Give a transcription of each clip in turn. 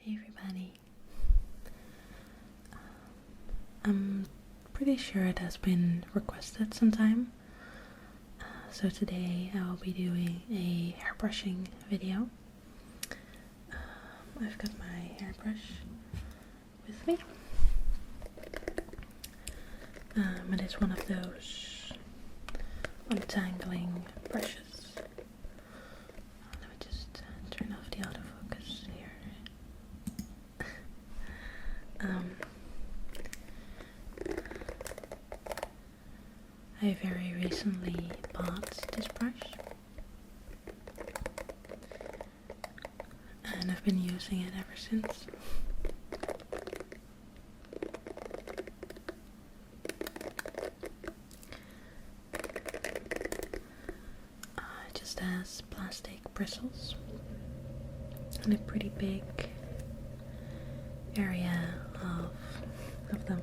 Hey everybody. I'm pretty sure it has been requested sometime. So today I will be doing a hairbrushing video. I've got my hairbrush with me. It is one of those untangling brushes. Let me just turn off the autofocus here. I very recently bought this brush and I've been using it ever since. It just has plastic bristles and a pretty big area of them.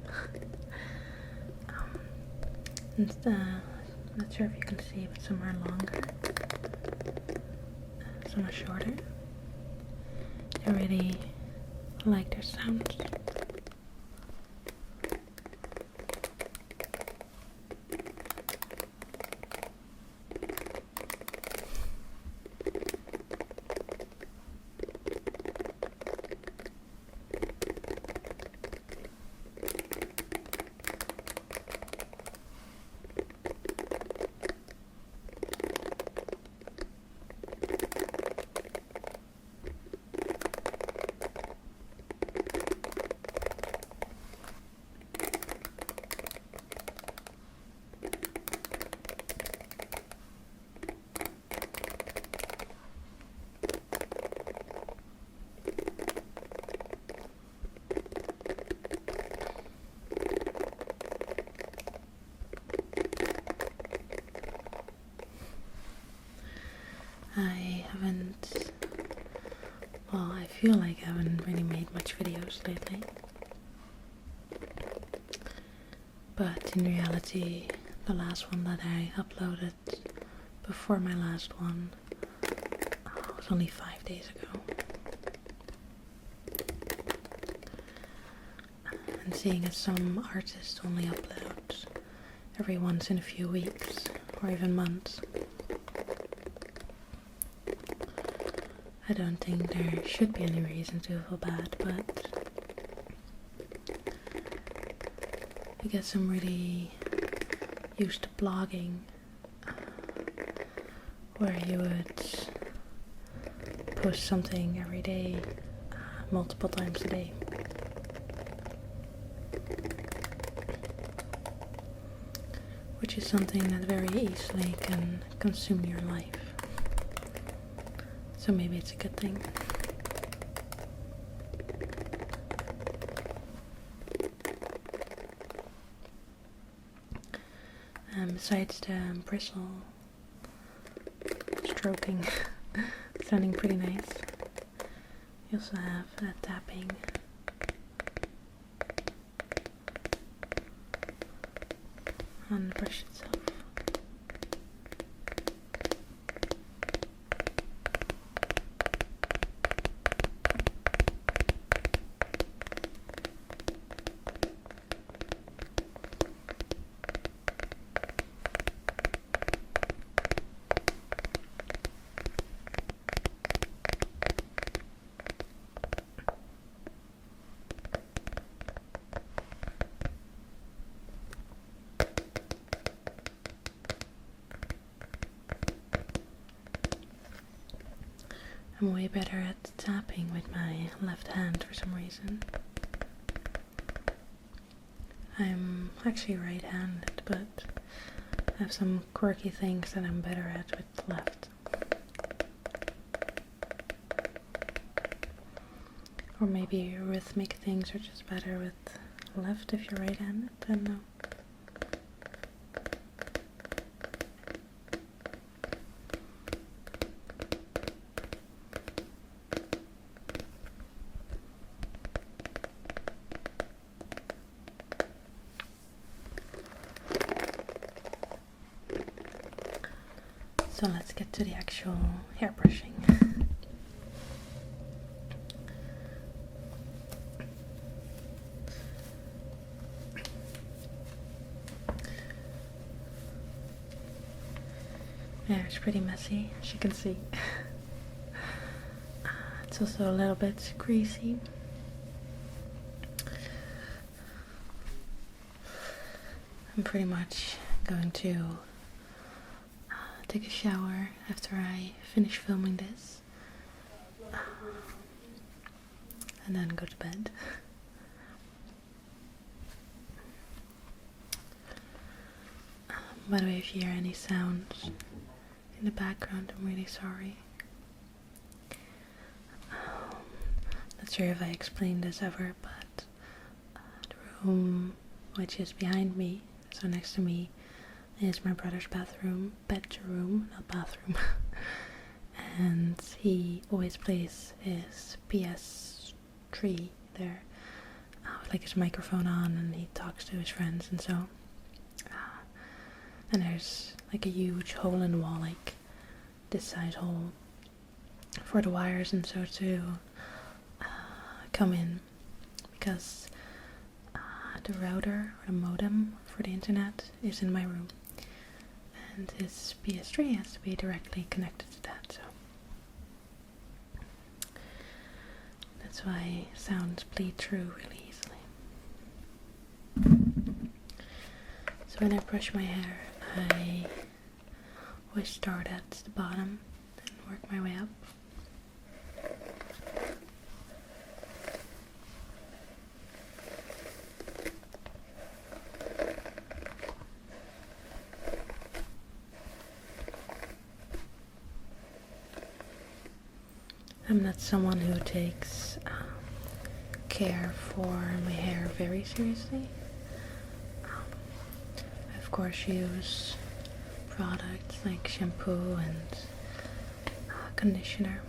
I'm not sure if you can see, but some are longer, some are shorter. I really like their sounds. I feel like I haven't really made much videos lately. But in reality, the last one that I uploaded before my last one was only 5 days ago. And seeing as some artists only upload every once in a few weeks or even months, I don't think there should be any reason to feel bad, but I guess I'm really used to blogging, where you would post something every day, multiple times a day. Which is something that very easily can consume your life. So maybe it's a good thing. Besides the bristle stroking sounding pretty nice, you also have tapping. On the brush itself. I'm way better at tapping with my left hand for some reason. I'm actually right-handed, but I have some quirky things that I'm better at with the left. Or maybe rhythmic things are just better with left if you're right-handed, I don't know. So let's get to the actual hair brushing. hair is pretty messy, as you can see. It's also a little bit greasy. I'm pretty much going to take a shower after I finish filming this, and then go to bed. By the way, if you hear any sounds in the background, I'm really sorry. Not sure if I explained this ever, but the room which is behind me, so next to me, is my brother's bedroom, not bathroom. And he always plays his PS3 there, with like his microphone on, and he talks to his friends and so. And there's like a huge hole in the wall, like this size hole, for the wires and so to come in, because the router or the modem for the internet is in my room, and his PS3 has to be directly connected to that, so that's why sounds bleed through really easily. So when I brush my hair, I always start at the bottom and work my way up. I'm not someone who takes care for my hair very seriously. I of course use products like shampoo and conditioner,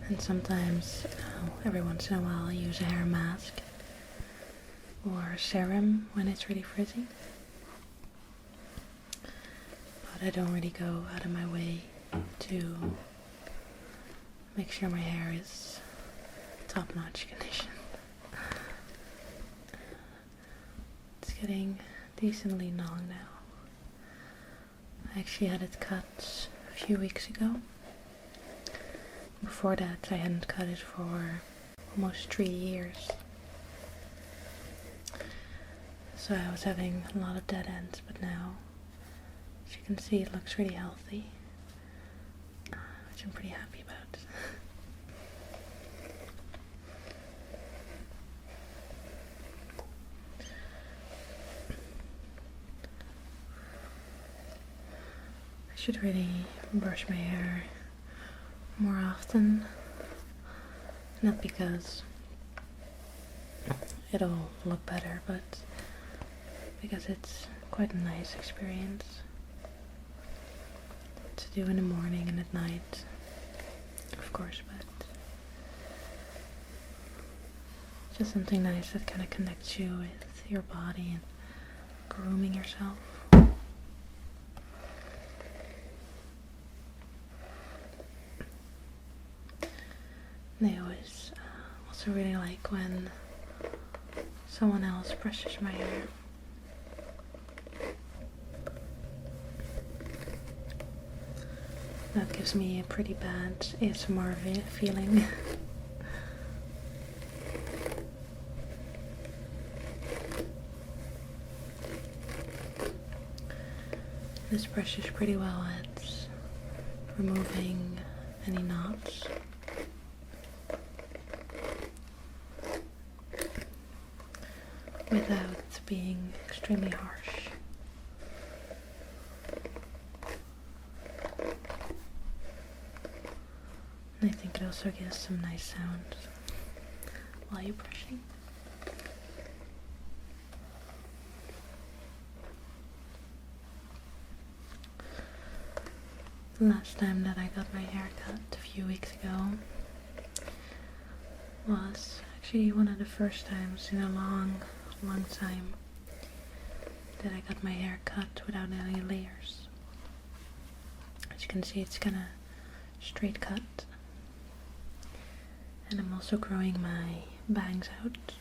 and sometimes every once in a while I use a hair mask or serum when it's really frizzy, but I don't really go out of my way to make sure my hair is top-notch condition. It's getting decently long now. I actually had it cut a few weeks ago. Before that I hadn't cut it for almost 3 years. So I was having a lot of dead ends, but now, as you can see, it looks really healthy, which I'm pretty happy about. I should really brush my hair more often, not because it'll look better, but because it's quite a nice experience to do in the morning and at night, of course, but just something nice that kind of connects you with your body and grooming yourself. And I always also really like when someone else brushes my hair. That gives me a pretty bad ASMR feeling. This brush is pretty well at removing any knots. Without being extremely harsh. And I think it also gives some nice sounds while you're brushing. The last time that I got my hair cut a few weeks ago was actually one of the first times in a long time that I got my hair cut without any layers. As you can see, it's kind of straight cut, and I'm also growing my bangs out.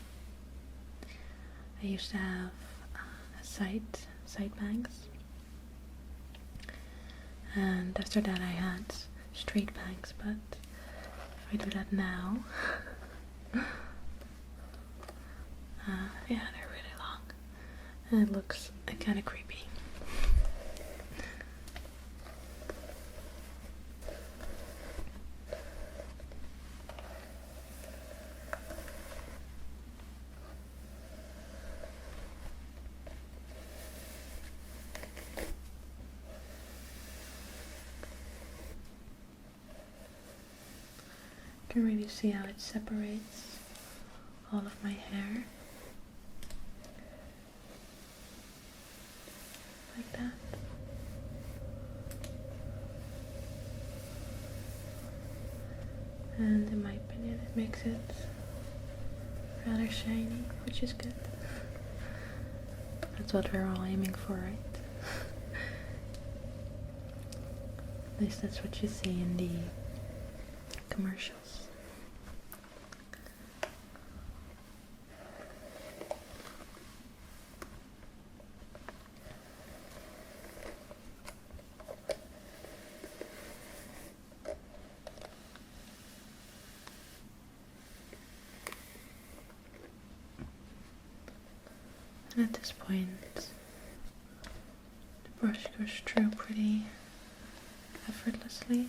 I used to have side bangs, and after that I had straight bangs, but if I do that now, yeah, they're really long, and it looks kind of creepy. You can really see how it separates all of my hair. Like that. And in my opinion it makes it rather shiny, which is good. That's what we're all aiming for, right? At least that's what you see in the commercials. And at this point, the brush goes through pretty effortlessly.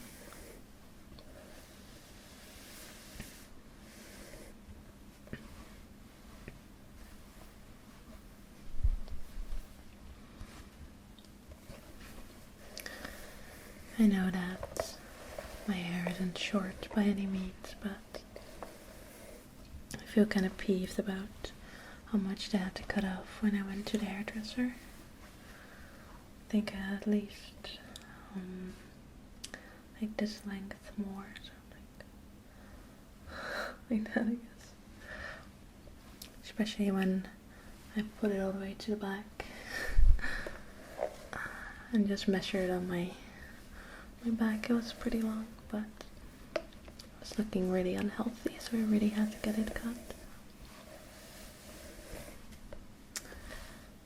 I know that my hair isn't short by any means, but I feel kind of peeved about how much they had to cut off when I went to the hairdresser. I think I had at least like this length more, so like that, I guess. Especially when I put it all the way to the back and just measured on my back. It was pretty long, but it was looking really unhealthy, so I really had to get it cut.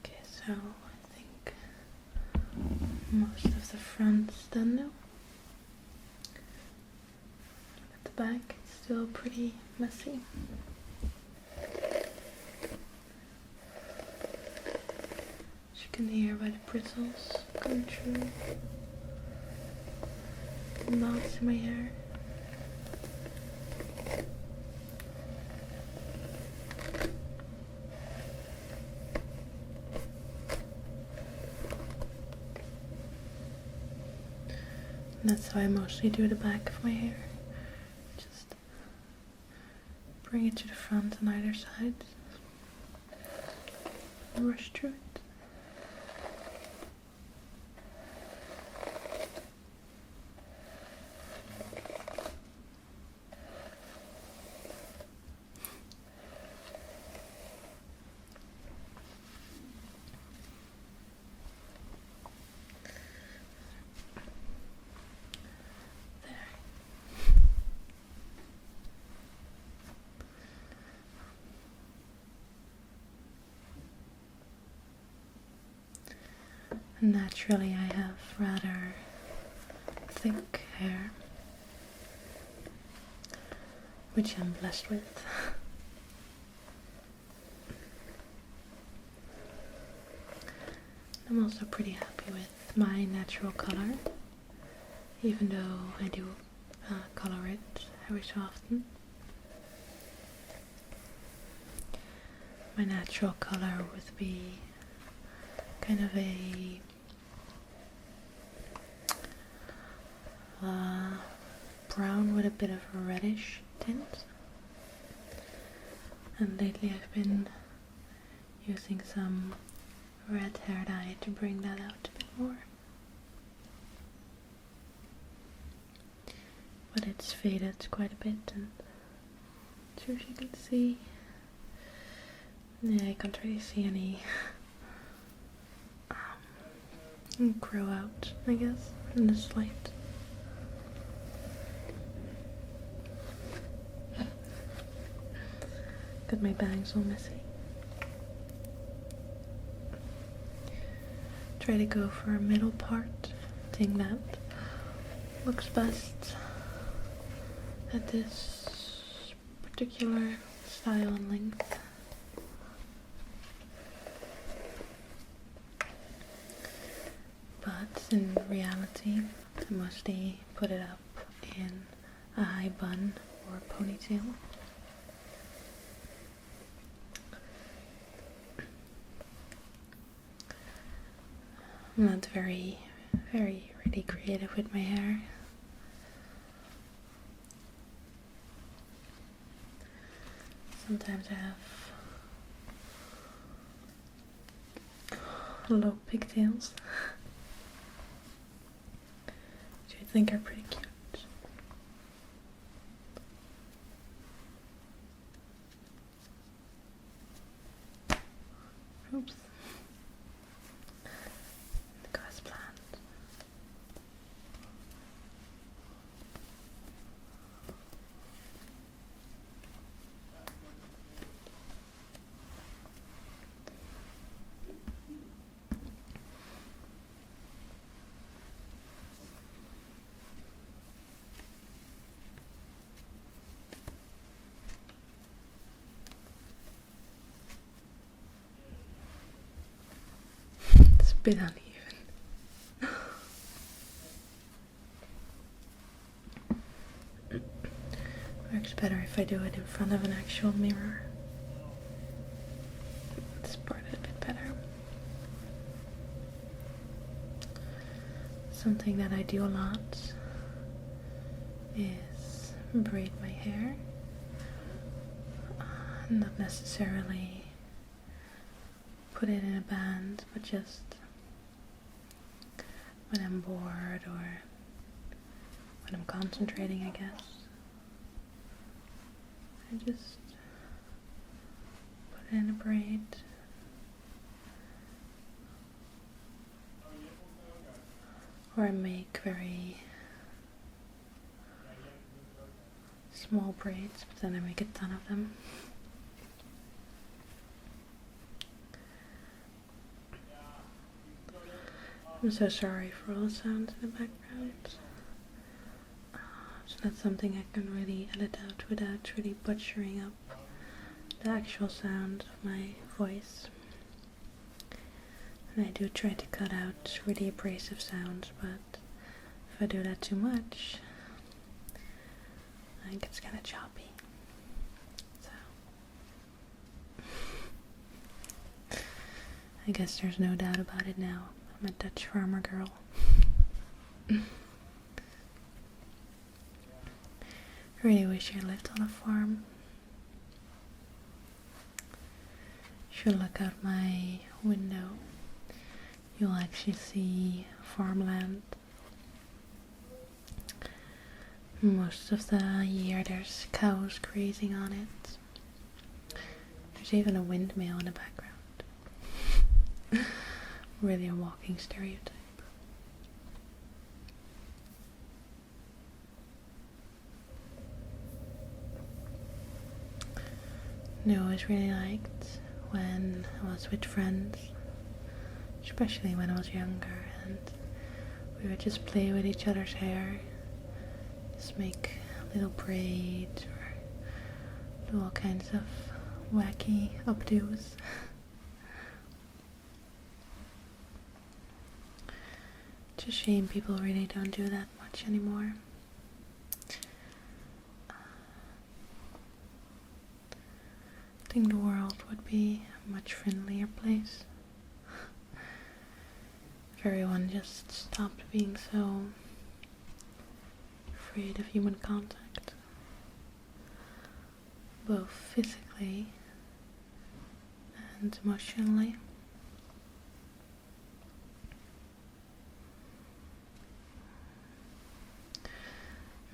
Okay, so I think most of the front's done now. At the back, it's still pretty messy. As you can hear by the bristles going through the knots in my hair. And that's how I mostly do the back of my hair. Just bring it to the front on either side and rush through it. Naturally, I have rather thick hair, which I'm blessed with. I'm also pretty happy with my natural color, even though I do color it every so often. My natural color would be kind of a brown with a bit of a reddish tint, and lately I've been using some red hair dye to bring that out a bit more, but it's faded quite a bit, and not sure if you can see. Yeah, I can't really see any grow out, I guess, in this light. Got my bangs all messy. Try to go for a middle part, thing that looks best at this particular style and length. But in reality, I mostly put it up in a high bun or ponytail. I'm not very really creative with my hair. Sometimes I have low pigtails, which I think are pretty cute. Oops. The grass plant. It's a bit uneven. Works better if I do it in front of an actual mirror. This part a bit better. Something that I do a lot is braid my hair. Not necessarily put it in a band, but just when I'm bored or when I'm concentrating, I guess. I just put it in a braid. Or I make very small braids, but then I make a ton of them. I'm so sorry for all the sounds in the background. It's not something I can really edit out without really butchering up the actual sound of my voice. And I do try to cut out really abrasive sounds, but if I do that too much, I think it's kind of choppy. So, I guess there's no doubt about it now. I'm a Dutch farmer girl. I really wish I lived on a farm. If you look out my window, you'll actually see farmland. Most of the year there's cows grazing on it. There's even a windmill in the background. Really a walking stereotype. I always really liked when I was with friends, especially when I was younger, and we would just play with each other's hair, just make little braids or do all kinds of wacky updos. It's a shame people really don't do that much anymore. I think the world would be a much friendlier place if everyone just stopped being so afraid of human contact, both physically and emotionally.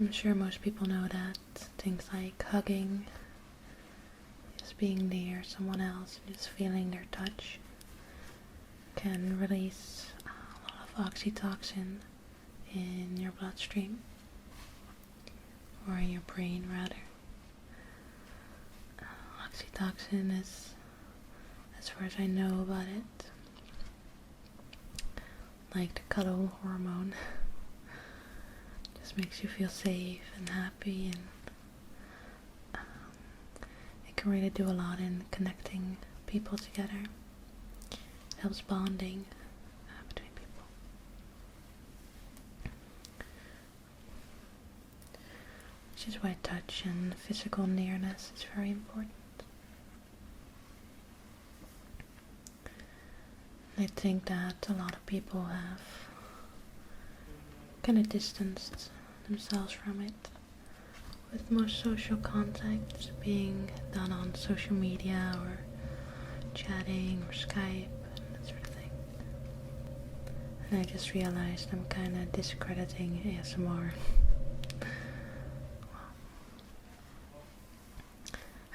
I'm sure most people know that things like hugging, just being near someone else, and just feeling their touch can release a lot of oxytocin in your bloodstream, or in your brain rather. Oxytocin is, as far as I know about it, like the cuddle hormone. This makes you feel safe and happy, and it can really do a lot in connecting people together. It helps bonding between people. Which is why touch and physical nearness is very important. I think that a lot of people have kind of distanced themselves from it, with most social contact being done on social media or chatting or Skype and that sort of thing. And I just realized I'm kind of discrediting ASMR. Well,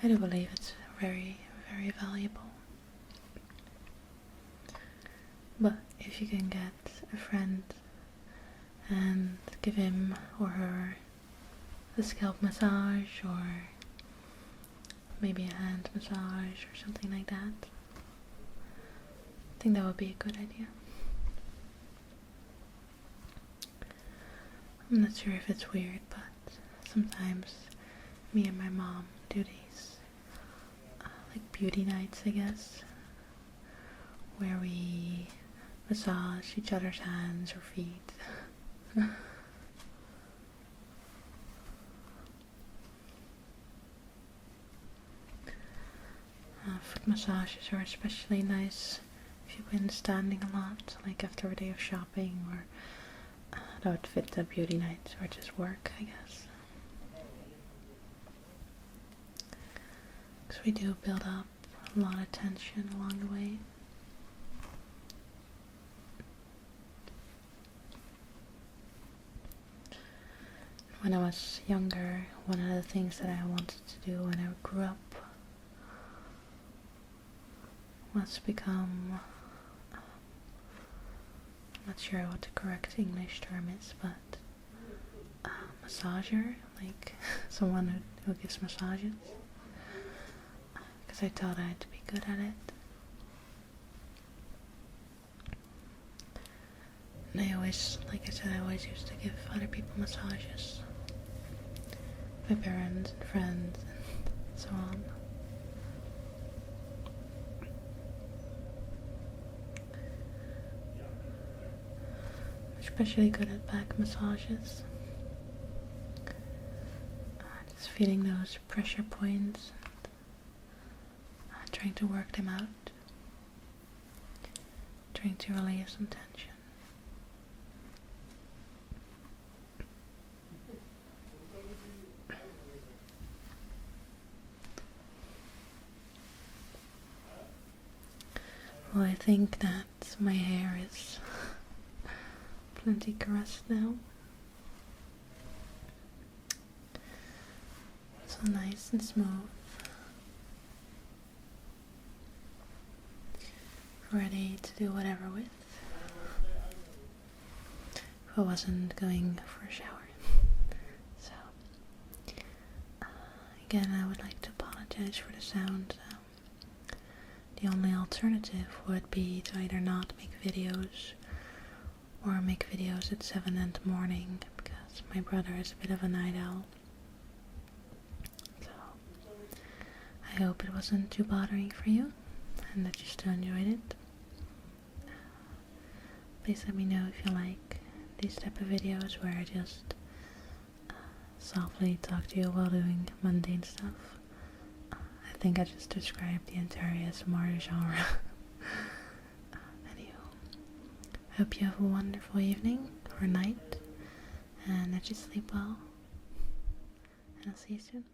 I do believe it's very, very valuable. But if you can get a friend and give him or her a scalp massage or maybe a hand massage or something like that, I think that would be a good idea. I'm not sure if it's weird, but sometimes me and my mom do these like beauty nights, I guess, where we massage each other's hands or feet. Foot massages are especially nice if you've been standing a lot, like after a day of shopping, or that would fit the beauty night or just work, I guess. Because we do build up a lot of tension along the way. When I was younger, one of the things that I wanted to do when I grew up was become, I'm not sure what the correct English term is, but massager, like someone who gives massages, because I thought I'd be good at it. And I always, like I said, I always used to give other people massages. My parents and friends and so on. Especially good at back massages. Just feeling those pressure points and trying to work them out. Trying to relieve some tension. Well, I think that my hair is plenty caressed now. So nice and smooth. Ready to do whatever with. If I wasn't going for a shower. So, again, I would like to apologize for the sound. The only alternative would be to either not make videos or make videos at 7 in the morning, because my brother is a bit of a night owl. So I hope it wasn't too bothering for you and that you still enjoyed it. Please let me know if you like these type of videos where I just softly talk to you while doing mundane stuff. I think I just described the entire ASMR genre. Anywho, I hope you have a wonderful evening or night, and that you sleep well, and I'll see you soon.